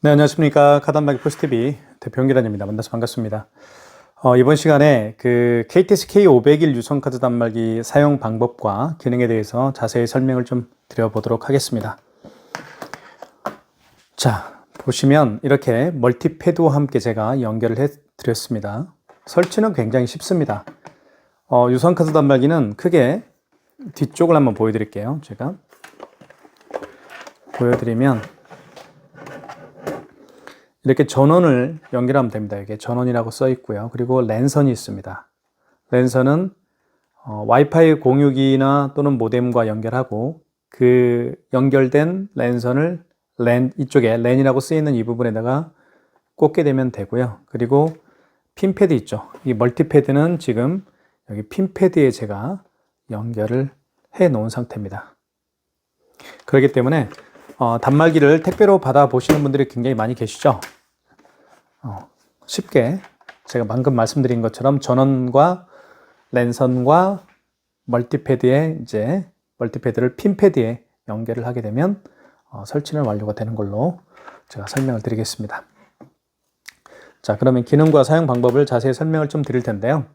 네, 안녕하십니까. 카단마기 포스TV 대표 홍기란입니다. 만나서 반갑습니다. 이번 시간에 그 KTS K501 유선카드 단말기 사용 방법과 기능에 대해서 자세히 설명을 좀 드려보도록 하겠습니다. 자, 보시면 이렇게 멀티패드와 함께 제가 연결을 해 드렸습니다. 설치는 굉장히 쉽습니다. 유선카드 단말기는 크게 뒤쪽을 한번 보여드릴게요. 제가 보여드리면 이렇게 전원을 연결하면 됩니다. 이게 전원이라고 써 있고요. 그리고 랜선이 있습니다. 랜선은 와이파이 공유기나 또는 모뎀과 연결하고 그 연결된 랜선을 이쪽에 랜이라고 쓰이는 이 부분에다가 꽂게 되면 되고요. 그리고 핀패드 있죠. 이 멀티패드는 지금 여기 핀패드에 제가 연결을 해 놓은 상태입니다. 그렇기 때문에 단말기를 택배로 받아 보시는 분들이 굉장히 많이 계시죠. 쉽게 제가 방금 말씀드린 것처럼 전원과 랜선과 멀티패드에 이제 멀티패드를 핀패드에 연결을 하게 되면 설치는 완료가 되는 걸로 제가 설명을 드리겠습니다. 자, 그러면 기능과 사용 방법을 자세히 설명을 좀 드릴 텐데요.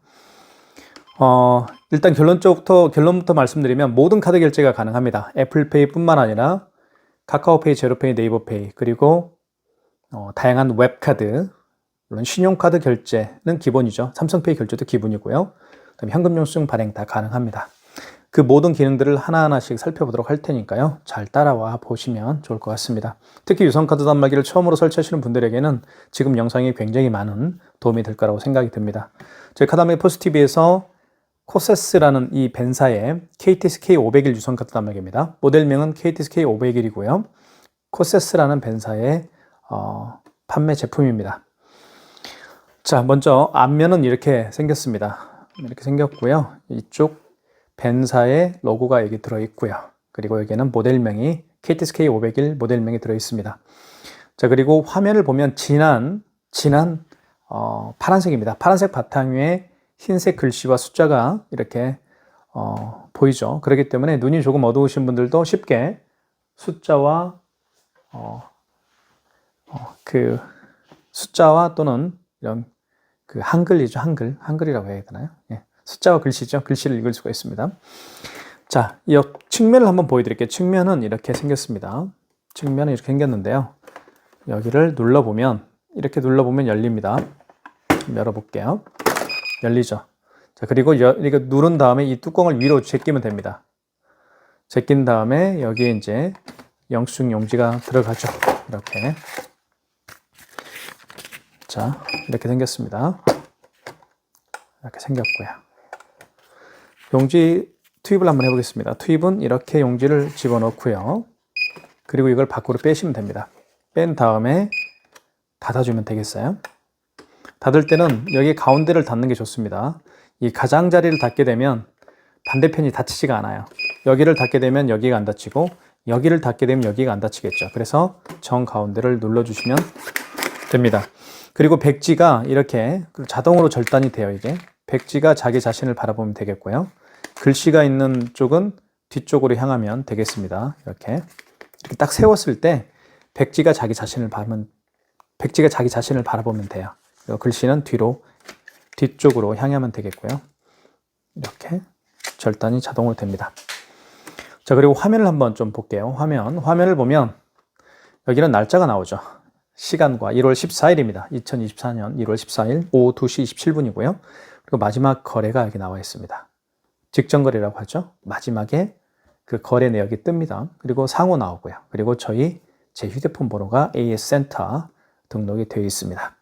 일단 결론부터 말씀드리면 모든 카드 결제가 가능합니다. 애플페이 뿐만 아니라 카카오페이, 제로페이, 네이버페이, 그리고 다양한 웹카드, 물론 신용카드 결제는 기본이죠. 삼성페이 결제도 기본이고요. 그다음에 현금 영수증 발행 다 가능합니다. 그 모든 기능들을 하나하나씩 살펴보도록 할 테니까요. 잘 따라와 보시면 좋을 것 같습니다. 특히 유선카드 단말기를 처음으로 설치하시는 분들에게는 지금 영상이 굉장히 많은 도움이 될 거라고 생각이 듭니다. 저희 카단마기 포스TV에서 코세스라는 이 벤사의 KTS K501 유선카드 단말기입니다. 모델명은 KTS K501이고요. 코세스라는 벤사의 판매 제품입니다. 자, 먼저 앞면은 이렇게 생겼습니다. 이렇게 생겼고요. 이쪽 벤사의 로고가 여기 들어있고요. 그리고 여기에는 모델명이 KTS K501 모델명이 들어있습니다. 자, 그리고 화면을 보면 진한 파란색입니다. 파란색 바탕 위에 흰색 글씨와 숫자가 이렇게 보이죠. 그렇기 때문에 눈이 조금 어두우신 분들도 쉽게 숫자와 그 숫자와 또는 이런 그 한글이죠. 한글이라고 해야 되나요? 예. 숫자와 글씨죠. 글씨를 읽을 수가 있습니다. 자, 이 측면을 한번 보여드릴게요. 측면은 이렇게 생겼습니다. 측면은 이렇게 생겼는데요. 여기를 눌러보면 이렇게 눌러보면 열립니다. 열어볼게요. 열리죠. 자, 그리고 이거 누른 다음에 이 뚜껑을 위로 제끼면 됩니다. 제낀 다음에 여기에 이제 영수증 용지가 들어가죠. 이렇게. 자, 이렇게 생겼습니다. 이렇게 생겼고요. 용지 투입을 한번 해보겠습니다. 투입은 이렇게 용지를 집어넣고요. 그리고 이걸 밖으로 빼시면 됩니다. 뺀 다음에 닫아주면 되겠어요. 닫을 때는 여기 가운데를 닫는 게 좋습니다. 이 가장자리를 닫게 되면 반대편이 닫히지가 않아요. 여기를 닫게 되면 여기가 안 닫히고 여기를 닫게 되면 여기가 안 닫히겠죠. 그래서 정 가운데를 눌러주시면 됩니다. 그리고 백지가 이렇게 자동으로 절단이 돼요. 이게 백지가 자기 자신을 바라보면 되겠고요. 글씨가 있는 쪽은 뒤쪽으로 향하면 되겠습니다. 이렇게 딱 세웠을 때 백지가 자기 자신을 바라보면 돼요. 글씨는 뒤쪽으로 향하면 되겠고요. 이렇게 절단이 자동으로 됩니다. 자, 그리고 화면을 한번 좀 볼게요. 화면을 보면 여기는 날짜가 나오죠. 시간과 1월 14일입니다. 2024년 1월 14일 오후 2시 27분이고요. 그리고 마지막 거래가 여기 나와 있습니다. 직전 거래라고 하죠. 마지막에 그 거래 내역이 뜹니다. 그리고 상호 나오고요. 그리고 제 휴대폰 번호가 AS센터 등록이 되어 있습니다.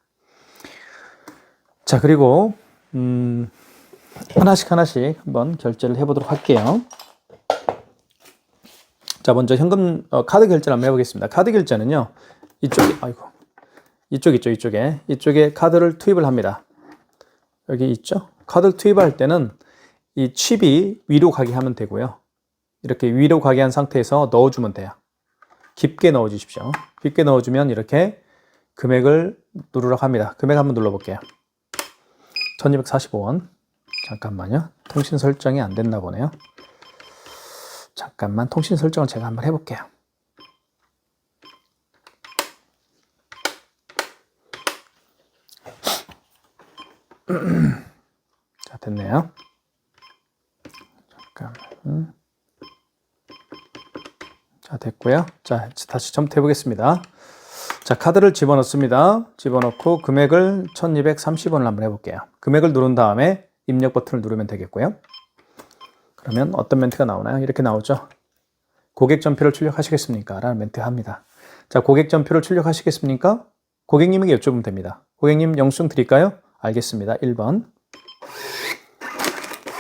자, 그리고 하나씩 한번 결제를 해보도록 할게요. 자, 먼저 현금 카드 결제를 한번 해보겠습니다. 카드 결제는요. 이쪽에 카드를 투입을 합니다. 여기 있죠? 카드 투입할 때는 이 칩이 위로 가게 하면 되고요. 이렇게 위로 가게 한 상태에서 넣어주면 돼요. 깊게 넣어주십시오. 깊게 넣어주면 이렇게 금액을 누르라고 합니다. 금액 한번 눌러볼게요. 1245원. 잠깐만요. 통신 설정이 안 됐나 보네요. 잠깐만 통신 설정을 제가 한번 해볼게요. 됐네요. 잠깐. 자, 됐고요. 자, 다시 첨부해 보겠습니다. 자, 카드를 집어넣습니다. 집어넣고 금액을 1230원을 한번 해볼게요. 금액을 누른 다음에 입력 버튼을 누르면 되겠고요. 그러면 어떤 멘트가 나오나요? 이렇게 나오죠. 고객 전표를 출력하시겠습니까? 라는 멘트 합니다. 자, 고객 전표를 출력하시겠습니까? 고객님에게 여쭤보면 됩니다. 고객님 영수증 드릴까요? 알겠습니다. 1번.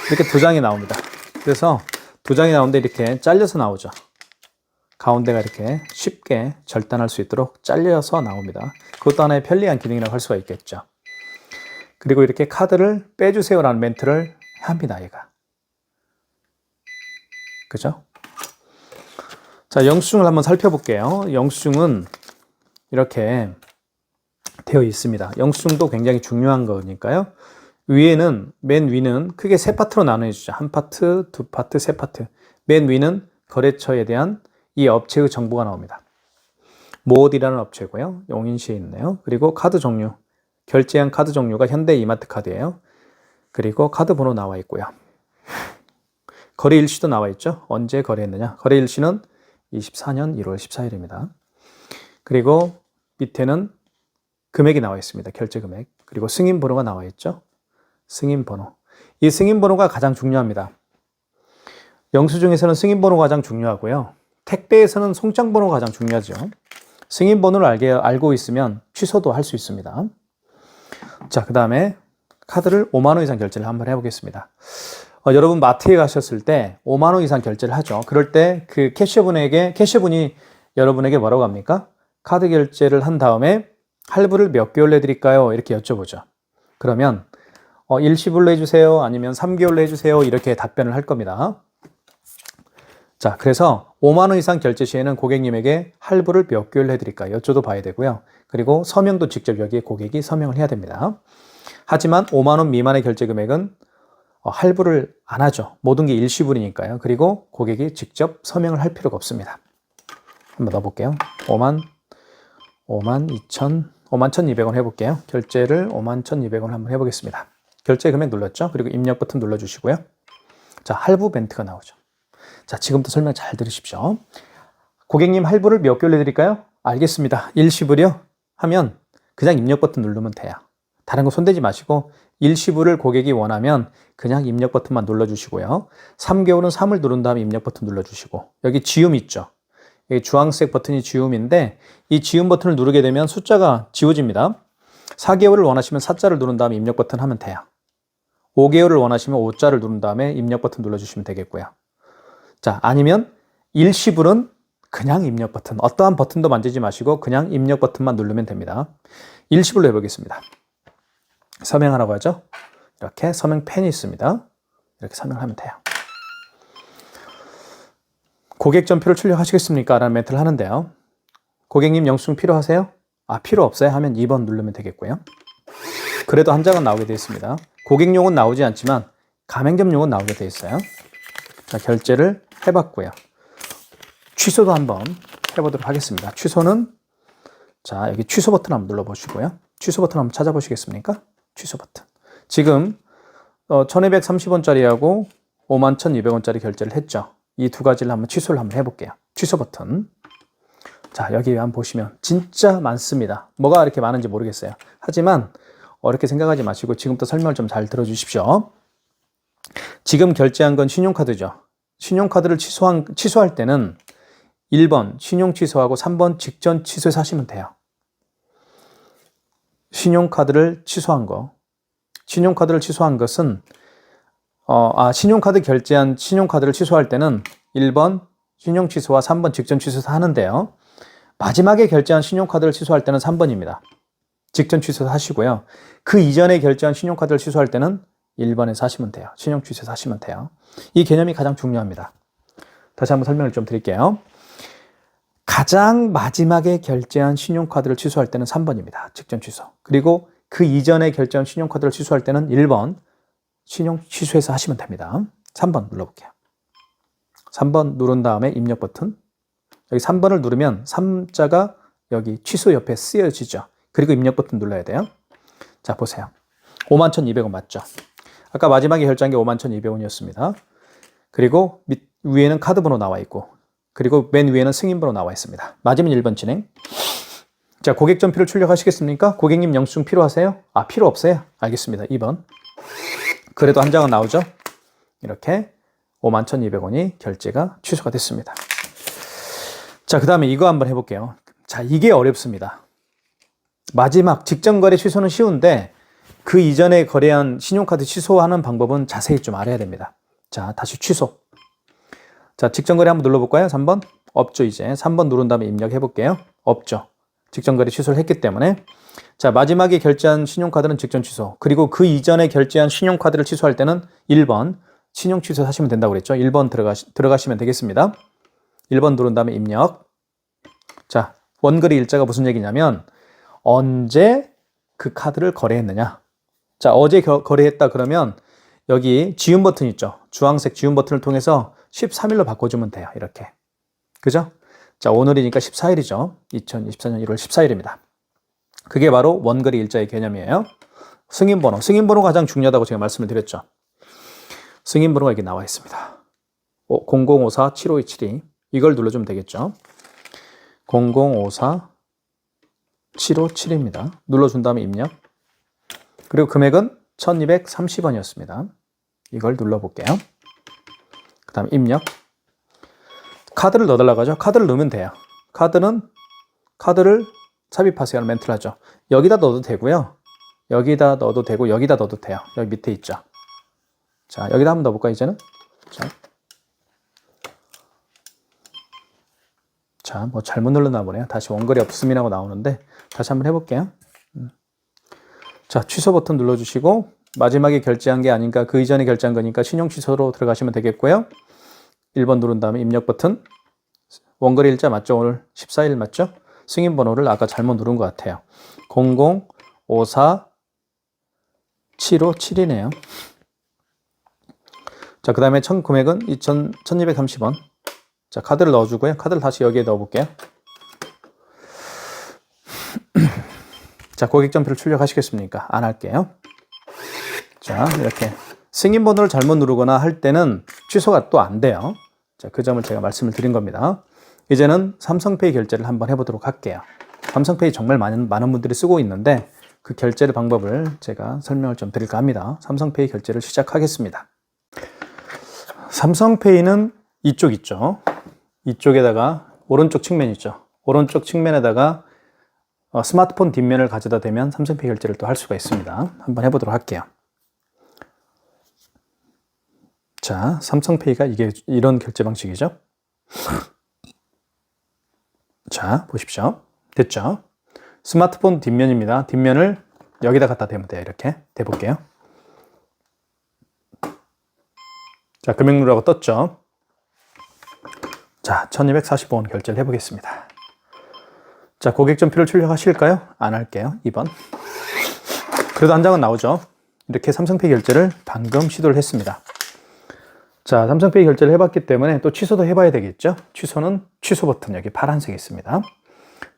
이렇게 두 장이 나옵니다. 그래서 두 장이 나오는데 이렇게 잘려서 나오죠. 가운데가 이렇게 쉽게 절단할 수 있도록 잘려서 나옵니다. 그것도 하나의 편리한 기능이라고 할 수가 있겠죠. 그리고 이렇게 카드를 빼주세요라는 멘트를 합니다. 얘가. 그죠? 자, 영수증을 한번 살펴볼게요. 영수증은 이렇게 되어 있습니다. 영수증도 굉장히 중요한 거니까요. 맨 위는 크게 세 파트로 나눠주죠. 한 파트, 두 파트, 세 파트. 맨 위는 거래처에 대한 이 업체의 정보가 나옵니다. 모어디라는 업체고요. 용인시에 있네요. 그리고 카드 종류, 결제한 카드 종류가 현대 이마트 카드예요. 그리고 카드 번호 나와 있고요. 거래 일시도 나와 있죠. 언제 거래했느냐. 거래 일시는 24년 1월 14일입니다. 그리고 밑에는 금액이 나와 있습니다. 결제 금액. 그리고 승인 번호가 나와 있죠. 승인 번호. 이 승인 번호가 가장 중요합니다. 영수증에서는 승인 번호가 가장 중요하고요. 택배에서는 송장 번호가 가장 중요하죠. 승인 번호를 알고 있으면 취소도 할 수 있습니다. 자, 그 다음에 카드를 5만 원 이상 결제를 한번 해보겠습니다. 여러분 마트에 가셨을 때 5만 원 이상 결제를 하죠. 그럴 때 그 캐셔분이 여러분에게 뭐라고 합니까? 카드 결제를 한 다음에 할부를 몇 개월 내드릴까요? 이렇게 여쭤보죠. 그러면 일시불로 해주세요. 아니면 3개월로 해주세요. 이렇게 답변을 할 겁니다. 자, 그래서 5만 원 이상 결제 시에는 고객님에게 할부를 몇 개월로 해드릴까 여쭤도 봐야 되고요. 그리고 서명도 직접 여기에 고객이 서명을 해야 됩니다. 하지만 5만 원 미만의 결제 금액은 할부를 안 하죠. 모든 게 일시불이니까요. 그리고 고객이 직접 서명을 할 필요가 없습니다. 한번 넣어볼게요. 5만 1,200원 해볼게요. 결제를 5만 1,200원 한번 해보겠습니다. 결제 금액 눌렀죠. 그리고 입력 버튼 눌러주시고요. 자, 할부 멘트가 나오죠. 자, 지금부터 설명 잘 들으십시오. 고객님 할부를 몇 개월 내드릴까요? 알겠습니다. 일시불이요? 하면 그냥 입력 버튼 누르면 돼요. 다른 거 손대지 마시고 일시불을 고객이 원하면 그냥 입력 버튼만 눌러주시고요. 3개월은 3을 누른 다음에 입력 버튼 눌러주시고 여기 지움 있죠. 여기 주황색 버튼이 지움인데 이 지움 버튼을 누르게 되면 숫자가 지워집니다. 4개월을 원하시면 4자를 누른 다음에 입력 버튼 하면 돼요. 5개월을 원하시면 5자를 누른 다음에 입력 버튼 눌러주시면 되겠고요. 자, 아니면 일시불은 그냥 입력 버튼, 어떠한 버튼도 만지지 마시고 그냥 입력 버튼만 누르면 됩니다. 일시불로 해보겠습니다. 서명하라고 하죠. 이렇게 서명펜이 있습니다. 이렇게 서명을 하면 돼요. 고객 전표를 출력하시겠습니까? 라는 멘트를 하는데요. 고객님 영수증 필요하세요? 필요 없어요? 하면 2번 누르면 되겠고요. 그래도 한 장은 나오게 되어 있습니다. 고객용은 나오지 않지만 가맹점용은 나오게 되어 있어요. 자, 결제를 해봤고요. 취소도 한번 해보도록 하겠습니다. 취소는 자, 여기 취소 버튼 한번 눌러보시고요. 취소 버튼 한번 찾아보시겠습니까? 취소 버튼. 지금 1230원짜리하고 51,200원짜리 결제를 했죠. 이 두 가지를 한번 취소를 한번 해볼게요. 취소 버튼. 자, 여기 한번 보시면 진짜 많습니다. 뭐가 이렇게 많은지 모르겠어요. 하지만 어렵게 생각하지 마시고 지금부터 설명을 좀 잘 들어주십시오. 지금 결제한 건 신용카드죠. 신용카드를 취소할 때는 1번 신용 취소하고 3번 직전 취소해서 하시면 돼요. 신용카드를 취소한 것은 신용카드 결제한 신용카드를 취소할 때는 1번 신용 취소와 3번 직전 취소해서 하는데요. 마지막에 결제한 신용카드를 취소할 때는 3번입니다. 직전 취소해서 하시고요. 그 이전에 결제한 신용카드를 취소할 때는 1번에서 하시면 돼요. 신용 취소해서 하시면 돼요. 이 개념이 가장 중요합니다. 다시 한번 설명을 좀 드릴게요. 가장 마지막에 결제한 신용카드를 취소할 때는 3번입니다. 직전 취소. 그리고 그 이전에 결제한 신용카드를 취소할 때는 1번 신용 취소해서 하시면 됩니다. 3번 눌러볼게요. 3번 누른 다음에 입력 버튼. 여기 3번을 누르면 3자가 여기 취소 옆에 쓰여지죠. 그리고 입력 버튼 눌러야 돼요. 자, 보세요. 51,200원 맞죠? 아까 마지막에 결제한 게 51,200원이었습니다. 그리고 위에는 카드 번호 나와 있고, 그리고 맨 위에는 승인 번호 나와 있습니다. 맞으면 1번 진행. 자, 고객 전표를 출력하시겠습니까? 고객님 영수증 필요하세요? 아, 필요 없어요? 알겠습니다. 2번. 그래도 한 장은 나오죠? 이렇게 51,200원이 결제가 취소가 됐습니다. 자, 그 다음에 이거 한번 해볼게요. 자, 이게 어렵습니다. 마지막 직전 거래 취소는 쉬운데 그 이전에 거래한 신용카드 취소하는 방법은 자세히 좀 알아야 됩니다. 자, 다시 취소. 자, 직전 거래 한번 눌러볼까요? 3번? 없죠, 이제. 3번 누른 다음에 입력해볼게요. 없죠. 직전 거래 취소를 했기 때문에. 자, 마지막에 결제한 신용카드는 직전 취소. 그리고 그 이전에 결제한 신용카드를 취소할 때는 1번 신용 취소 하시면 된다고 그랬죠. 1번 들어가시면 되겠습니다. 1번 누른 다음에 입력. 자, 원거래 일자가 무슨 얘기냐면 언제 그 카드를 거래했느냐. 자, 어제 거래했다 그러면 여기 지운 버튼 있죠. 주황색 지운 버튼을 통해서 13일로 바꿔주면 돼요. 이렇게. 그죠? 자, 오늘이니까 14일이죠. 2024년 1월 14일입니다. 그게 바로 원거래 일자의 개념이에요. 승인번호. 승인번호가 가장 중요하다고 제가 말씀을 드렸죠. 승인번호가 여기 나와 있습니다. 0054-7527. 이걸 눌러주면 되겠죠. 0054-757입니다. 눌러준 다음에 입력. 그리고 금액은 1,230원이었습니다. 이걸 눌러볼게요. 그 다음에 입력. 카드를 넣어달라고 하죠. 카드를 넣으면 돼요. 카드를 삽입하세요 하는 멘트를 하죠. 여기다 넣어도 되고요. 여기다 넣어도 되고 여기다 넣어도 돼요. 여기 밑에 있죠. 자, 여기다 한번 넣어볼까요, 이제는? 자, 뭐 잘못 눌렀나 보네요. 다시 원거래 없음이라고 나오는데 다시 한번 해볼게요. 자, 취소 버튼 눌러주시고 마지막에 결제한 게 아닌가, 그 이전에 결제한 거니까 신용 취소로 들어가시면 되겠고요. 1번 누른 다음에 입력 버튼. 원거래 일자 맞죠? 오늘 14일 맞죠? 승인 번호를 아까 잘못 누른 것 같아요. 0054-757이네요. 자, 그 다음에 금액은 1,230원. 자, 카드를 넣어주고요. 카드를 다시 여기에 넣어볼게요. 자, 고객 전표를 출력하시겠습니까? 안 할게요. 자, 이렇게 승인 번호를 잘못 누르거나 할 때는 취소가 또 안 돼요. 자, 그 점을 제가 말씀을 드린 겁니다. 이제는 삼성페이 결제를 한번 해보도록 할게요. 삼성페이 정말 많은 분들이 쓰고 있는데 그 결제 방법을 제가 설명을 좀 드릴까 합니다. 삼성페이 결제를 시작하겠습니다. 삼성페이는 이쪽 있죠. 이쪽에다가 오른쪽 측면 있죠. 오른쪽 측면에다가 스마트폰 뒷면을 가져다 대면 삼성페이 결제를 또 할 수가 있습니다. 한번 해보도록 할게요. 자, 삼성페이가 이런 결제 방식이죠. 자, 보십시오. 됐죠? 스마트폰 뒷면입니다. 뒷면을 여기다 갖다 대면 돼요. 이렇게 대볼게요. 자, 금액 누르라고 떴죠? 자, 1,245원 결제를 해보겠습니다. 자, 고객 전표를 출력하실까요? 안 할게요. 2번. 그래도 한 장은 나오죠? 이렇게 삼성페이 결제를 방금 시도를 했습니다. 자, 삼성페이 결제를 해봤기 때문에 또 취소도 해봐야 되겠죠? 취소는 취소 버튼 여기 파란색이 있습니다.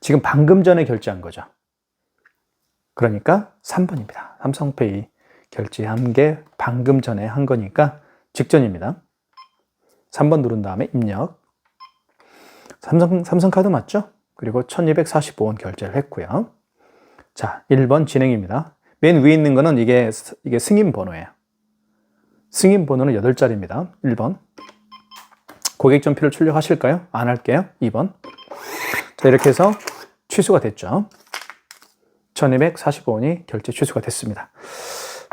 지금 방금 전에 결제한 거죠. 그러니까 3번입니다. 삼성페이 결제한 게 방금 전에 한 거니까 직전입니다. 3번 누른 다음에 입력. 삼성카드 맞죠? 그리고 1,245원 결제를 했고요. 자, 1번 진행입니다. 맨 위에 있는 거는 이게 승인 번호예요. 승인 번호는 8자리입니다. 1번. 고객 전표를 출력하실까요? 안 할게요. 2번. 자, 이렇게 해서 취소가 됐죠. 1,245원이 결제 취소가 됐습니다.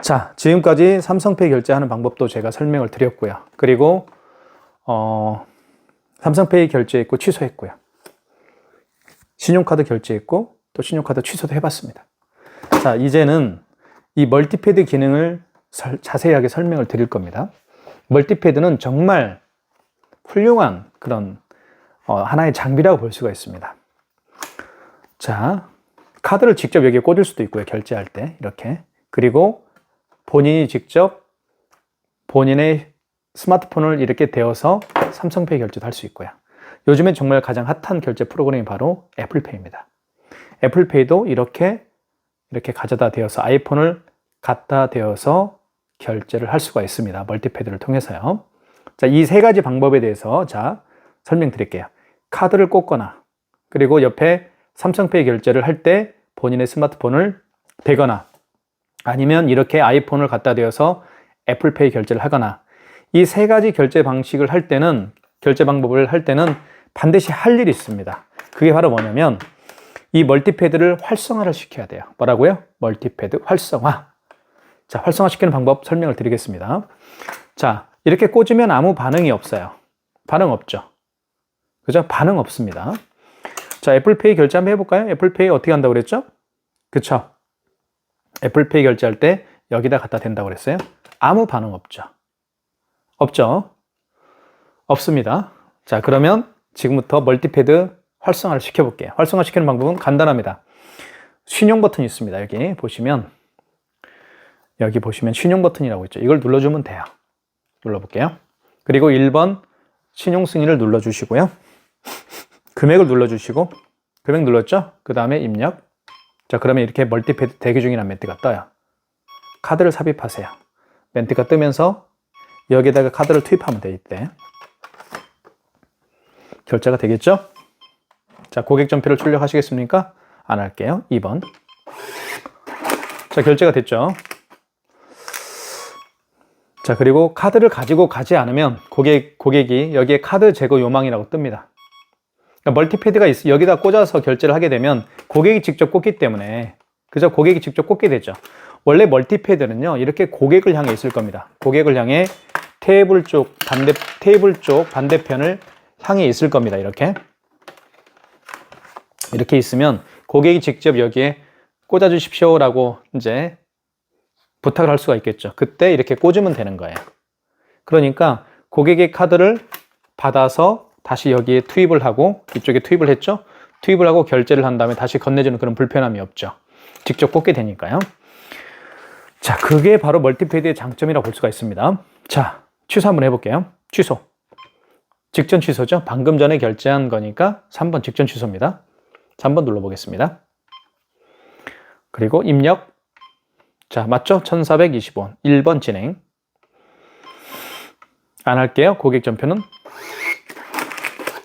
자, 지금까지 삼성페이 결제하는 방법도 제가 설명을 드렸고요. 그리고 삼성페이 결제했고 취소했고요. 신용카드 결제했고 또 신용카드 취소도 해봤습니다. 자, 이제는 이 멀티패드 기능을 자세하게 설명을 드릴 겁니다. 멀티패드는 정말 훌륭한 그런 하나의 장비라고 볼 수가 있습니다. 자, 카드를 직접 여기에 꽂을 수도 있고요. 결제할 때 이렇게. 그리고 본인이 직접 본인의 스마트폰을 이렇게 대어서 삼성페이 결제도 할 수 있고요. 요즘에 정말 가장 핫한 결제 프로그램이 바로 애플페이입니다. 애플페이도 이렇게 가져다 대어서 아이폰을 갖다 대어서 결제를 할 수가 있습니다. 멀티패드를 통해서요. 자, 이 세 가지 방법에 대해서 설명드릴게요. 카드를 꽂거나, 그리고 옆에 삼성페이 결제를 할 때 본인의 스마트폰을 대거나, 아니면 이렇게 아이폰을 갖다 대어서 애플페이 결제를 하거나, 이 세 가지 결제 방식을 할 때는, 결제 방법을 할 때는 반드시 할 일이 있습니다. 그게 바로 뭐냐면 이 멀티패드를 활성화를 시켜야 돼요. 뭐라고요? 멀티패드 활성화. 자, 활성화시키는 방법 설명을 드리겠습니다. 자, 이렇게 꽂으면 아무 반응이 없어요. 반응 없죠? 그죠? 반응 없습니다. 자, 애플페이 결제 한번 해볼까요? 애플페이 어떻게 한다고 그랬죠? 그쵸? 애플페이 결제할 때 여기다 갖다 댄다고 그랬어요? 아무 반응 없죠? 없죠? 없습니다. 자, 그러면 지금부터 멀티패드 활성화를 시켜볼게요. 활성화시키는 방법은 간단합니다. 신용 버튼이 있습니다. 여기 보시면 신용 버튼이라고 있죠. 이걸 눌러주면 돼요. 눌러볼게요. 그리고 1번 신용 승인을 눌러주시고요. 금액을 눌러주시고, 금액 눌렀죠? 그 다음에 입력. 자, 그러면 이렇게 멀티패드 대기 중이라는 멘트가 떠요. 카드를 삽입하세요. 멘트가 뜨면서 여기다가 카드를 투입하면 돼요. 이때 결제가 되겠죠? 자, 고객 전표를 출력하시겠습니까? 안 할게요. 2번. 자, 결제가 됐죠? 자, 그리고 카드를 가지고 가지 않으면 고객이 여기에 카드 제거 요망이라고 뜹니다. 그러니까 멀티패드가 여기다 꽂아서 결제를 하게 되면 고객이 직접 꽂기 때문에, 그죠? 고객이 직접 꽂게 되죠. 원래 멀티패드는요, 이렇게 고객을 향해 있을 겁니다. 고객을 향해 테이블 쪽 반대편을 향해 있을 겁니다. 이렇게 있으면 고객이 직접 여기에 꽂아 주십시오라고 이제 부탁을 할 수가 있겠죠. 그때 이렇게 꽂으면 되는 거예요. 그러니까 고객의 카드를 받아서 다시 여기에 투입을 하고, 이쪽에 투입을 했죠? 투입을 하고 결제를 한 다음에 다시 건네주는 그런 불편함이 없죠. 직접 꽂게 되니까요. 자, 그게 바로 멀티패드의 장점이라고 볼 수가 있습니다. 자, 취소 한번 해볼게요. 취소. 직전 취소죠? 방금 전에 결제한 거니까 3번 직전 취소입니다. 3번 눌러보겠습니다. 그리고 입력. 자, 맞죠? 1420원. 1번 진행. 안 할게요. 고객 전표는.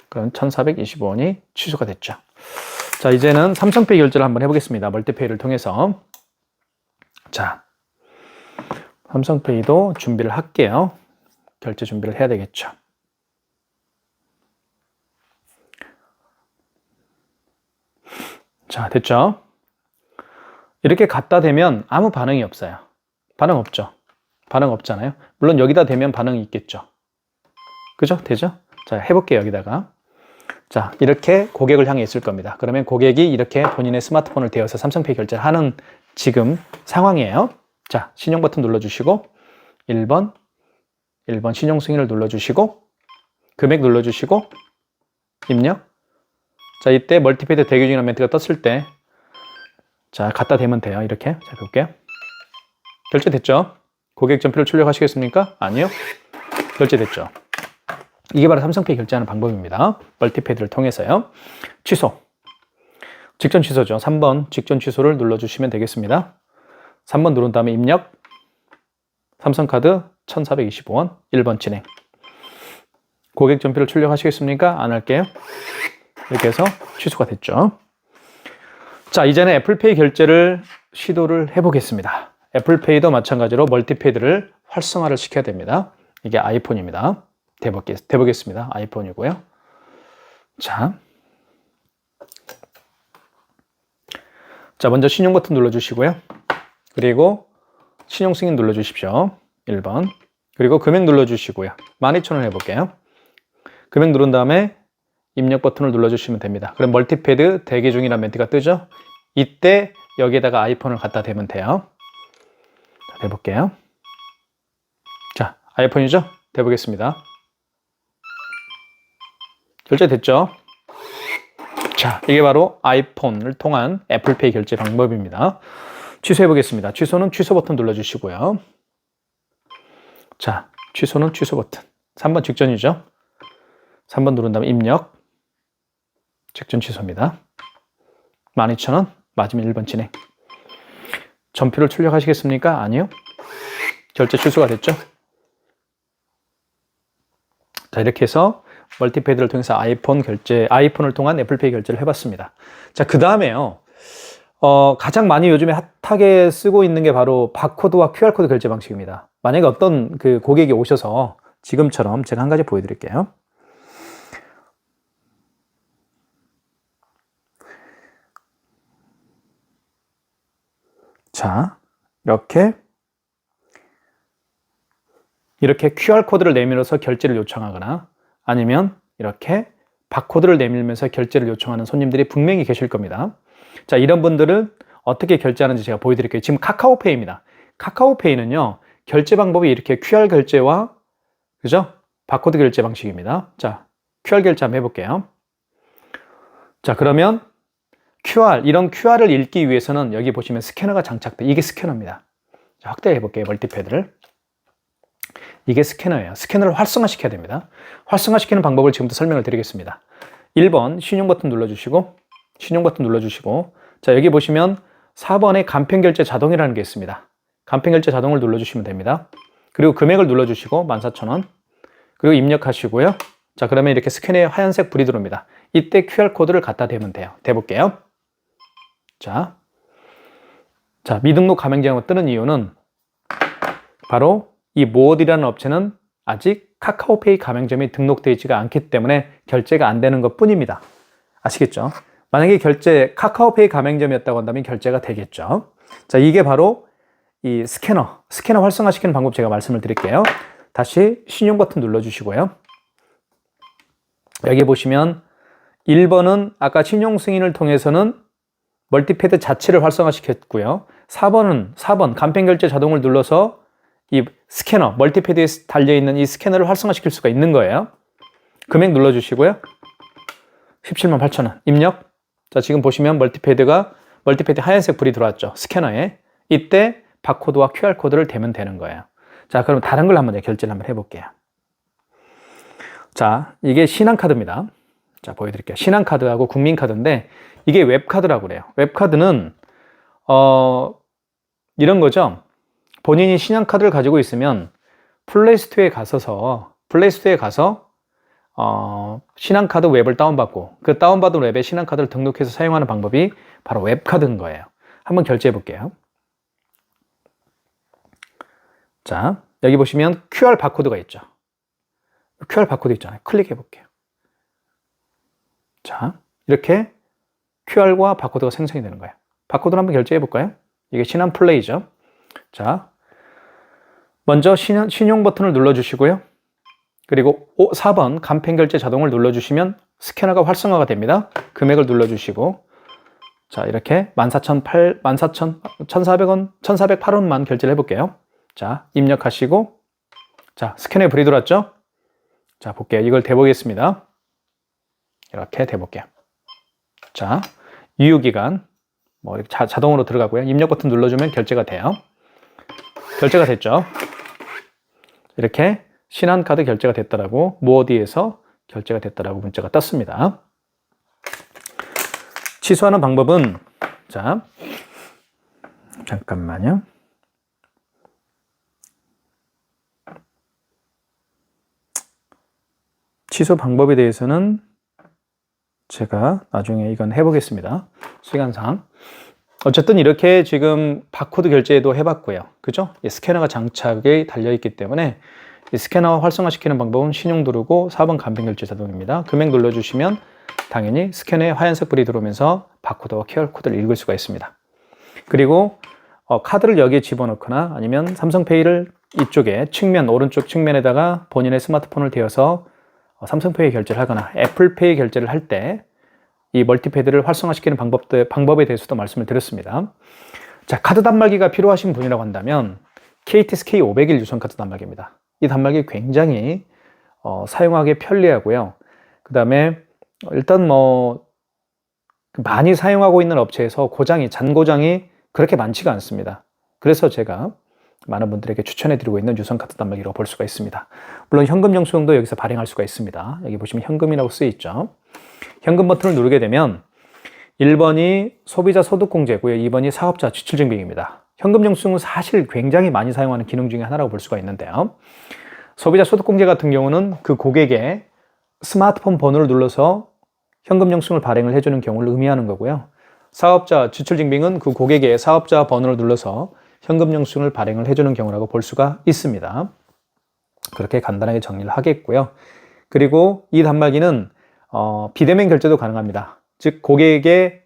그럼 1420원이 취소가 됐죠. 자, 이제는 삼성페이 결제를 한번 해보겠습니다. 멀티페이를 통해서. 자, 삼성페이도 준비를 할게요. 결제 준비를 해야 되겠죠. 자, 됐죠? 이렇게 갖다 대면 아무 반응이 없어요. 반응 없죠? 반응 없잖아요. 물론 여기다 대면 반응이 있겠죠. 그죠? 되죠? 자, 해볼게요. 여기다가. 자, 이렇게 고객을 향해 있을 겁니다. 그러면 고객이 이렇게 본인의 스마트폰을 대어서 삼성페이 결제를 하는 지금 상황이에요. 자, 신용 버튼 눌러주시고 1번 신용 승인을 눌러주시고 금액 눌러주시고 입력. 자, 이때 멀티패드 대기 중이라는 멘트가 떴을 때, 자, 갖다 대면 돼요. 이렇게. 자, 볼게요. 결제됐죠? 고객 전표를 출력하시겠습니까? 아니요. 결제됐죠? 이게 바로 삼성페이 결제하는 방법입니다. 멀티패드를 통해서요. 취소. 직전 취소죠. 3번 직전 취소를 눌러주시면 되겠습니다. 3번 누른 다음에 입력. 삼성카드 1425원. 1번 진행. 고객 전표를 출력하시겠습니까? 안 할게요. 이렇게 해서 취소가 됐죠. 자, 이제는 애플페이 결제를 시도를 해보겠습니다. 애플페이도 마찬가지로 멀티패드를 활성화를 시켜야 됩니다. 이게 아이폰입니다. 대보겠습니다. 아이폰이고요. 자, 먼저 신용 버튼 눌러주시고요. 그리고 신용 승인 눌러주십시오. 1번. 그리고 금액 눌러주시고요. 12,000원 해볼게요. 금액 누른 다음에 입력 버튼을 눌러주시면 됩니다. 그럼 멀티패드 대기 중이라는 멘트가 뜨죠? 이때 여기에다가 아이폰을 갖다 대면 돼요. 자, 대볼게요. 자, 아이폰이죠? 대보겠습니다. 결제됐죠? 자, 이게 바로 아이폰을 통한 애플페이 결제 방법입니다. 취소해 보겠습니다. 취소는 취소 버튼 눌러주시고요. 자, 취소는 취소 버튼. 3번 직전이죠? 3번 누른 다음에 입력. 직전 취소입니다. 12,000원. 맞으면 1번 진행. 전표를 출력하시겠습니까? 아니요. 결제 취소가 됐죠. 자, 이렇게 해서 멀티패드를 통해서 아이폰을 통한 애플페이 결제를 해봤습니다. 자, 그 다음에요. 가장 많이 요즘에 핫하게 쓰고 있는 게 바로 바코드와 QR코드 결제 방식입니다. 만약에 어떤 그 고객이 오셔서 지금처럼 제가 한 가지 보여드릴게요. 자, 이렇게 QR코드를 내밀어서 결제를 요청하거나 아니면 이렇게 바코드를 내밀면서 결제를 요청하는 손님들이 분명히 계실 겁니다. 자, 이런 분들은 어떻게 결제하는지 제가 보여드릴게요. 지금 카카오페이입니다. 카카오페이는요, 결제 방법이 이렇게 QR 결제와, 그죠? 바코드 결제 방식입니다. 자, QR 결제 한번 해볼게요. 자, 그러면 이런 QR을 읽기 위해서는 여기 보시면 스캐너가 장착돼. 이게 스캐너입니다. 자, 확대해 볼게요. 멀티패드를. 이게 스캐너예요. 스캐너를 활성화시켜야 됩니다. 활성화시키는 방법을 지금부터 설명을 드리겠습니다. 1번 신용 버튼 눌러주시고, 자, 여기 보시면 4번에 간편결제 자동이라는 게 있습니다. 간편결제 자동을 눌러주시면 됩니다. 그리고 금액을 눌러주시고 14,000원. 그리고 입력하시고요. 자, 그러면 이렇게 스캐너에 하얀색 불이 들어옵니다. 이때 QR코드를 갖다 대면 돼요. 대볼게요. 자, 미등록 가맹점으로 뜨는 이유는 바로 이 모어디라는 업체는 아직 카카오페이 가맹점이 등록되어 있지가 않기 때문에 결제가 안 되는 것 뿐입니다. 아시겠죠? 만약에 카카오페이 가맹점이었다고 한다면 결제가 되겠죠. 자, 이게 바로 이 스캐너 활성화시키는 방법 제가 말씀을 드릴게요. 다시 신용 버튼 눌러주시고요. 여기 보시면 1번은 아까 신용 승인을 통해서는 멀티패드 자체를 활성화시켰고요. 4번 간편결제 자동을 눌러서 이 스캐너, 멀티패드에 달려있는 이 스캐너를 활성화시킬 수가 있는 거예요. 금액 눌러주시고요. 178,000원 입력. 자, 지금 보시면 멀티패드 하얀색 불이 들어왔죠. 스캐너에. 이때 바코드와 QR코드를 대면 되는 거예요. 자, 그럼 다른 걸 한번 결제를 한번 해볼게요. 자, 이게 신한카드입니다. 자, 보여드릴게요. 신한카드하고 국민카드인데 이게 웹카드라고 그래요. 웹카드는 이런 거죠. 본인이 신한카드를 가지고 있으면 플레이스토어에 가서 신한카드 웹을 다운받고 그 다운받은 웹에 신한카드를 등록해서 사용하는 방법이 바로 웹카드인 거예요. 한번 결제해 볼게요. 자, 여기 보시면 QR 바코드가 있죠. QR 바코드 있잖아요. 클릭해 볼게요. 자, 이렇게 QR과 바코드가 생성이 되는 거예요. 바코드를 한번 결제해 볼까요? 이게 신한플레이죠. 자, 먼저 신용 버튼을 눌러주시고요. 그리고 4번 간편결제 자동을 눌러주시면 스캐너가 활성화가 됩니다. 금액을 눌러주시고, 자, 이렇게 1,408원만 결제를 해볼게요. 자, 입력하시고, 자, 스캐너에 불이 들어왔죠? 자, 볼게요. 이걸 대보겠습니다. 이렇게 대볼게요. 자, 유효기간, 이렇게 자동으로 들어가고요. 입력 버튼 눌러주면 결제가 돼요. 결제가 됐죠? 이렇게 신한카드 결제가 됐다라고, 모어디에서 결제가 됐다라고 문자가 떴습니다. 취소하는 방법은, 자, 잠깐만요. 취소 방법에 대해서는 제가 나중에 이건 해보겠습니다. 시간상. 어쨌든 이렇게 지금 바코드 결제도 해봤고요. 그죠? 스캐너가 장착이 달려있기 때문에 이 스캐너 활성화시키는 방법은 신용 누르고 4번 간편결제 자동입니다. 금액 눌러주시면 당연히 스캐너에 하얀색 불이 들어오면서 바코드와 QR코드를 읽을 수가 있습니다. 그리고 카드를 여기에 집어넣거나 아니면 삼성페이를 이쪽에 오른쪽 측면에다가 본인의 스마트폰을 대어서 삼성페이 결제를 하거나 애플페이 결제를 할 때 이 멀티패드를 활성화시키는 방법에 대해서도 말씀을 드렸습니다. 자, 카드 단말기가 필요하신 분이라고 한다면 KTSK 501 유선카드 단말기입니다. 이 단말기 굉장히 사용하기 편리하고요. 그 다음에 일단 많이 사용하고 있는 업체에서 잔고장이 그렇게 많지가 않습니다. 그래서 제가 많은 분들에게 추천해드리고 있는 유선카드 단말기라고 볼 수가 있습니다. 물론 현금 영수증도 여기서 발행할 수가 있습니다. 여기 보시면 현금이라고 쓰여있죠. 현금 버튼을 누르게 되면 1번이 소비자 소득공제고요. 2번이 사업자 지출증빙입니다. 현금 영수증은 사실 굉장히 많이 사용하는 기능 중에 하나라고 볼 수가 있는데요. 소비자 소득공제 같은 경우는 그 고객의 스마트폰 번호를 눌러서 현금 영수증을 발행을 해주는 경우를 의미하는 거고요. 사업자 지출증빙은 그 고객의 사업자 번호를 눌러서 현금 영수증을 발행을 해주는 경우라고 볼 수가 있습니다. 그렇게 간단하게 정리를 하겠고요. 그리고 이 단말기는 비대면 결제도 가능합니다. 즉 고객의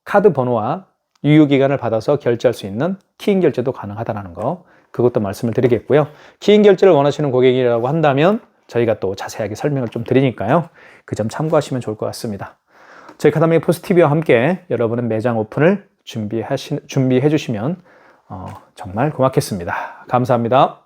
카드 번호와 유효기간을 받아서 결제할 수 있는 키인 결제도 가능하다는 거, 그것도 말씀을 드리겠고요. 키인 결제를 원하시는 고객이라고 한다면 저희가 또 자세하게 설명을 좀 드리니까요. 그 점 참고하시면 좋을 것 같습니다. 저희 카다메이 포스TV와 함께 여러분은 매장 오픈을 준비해 주시면 정말 고맙겠습니다. 감사합니다.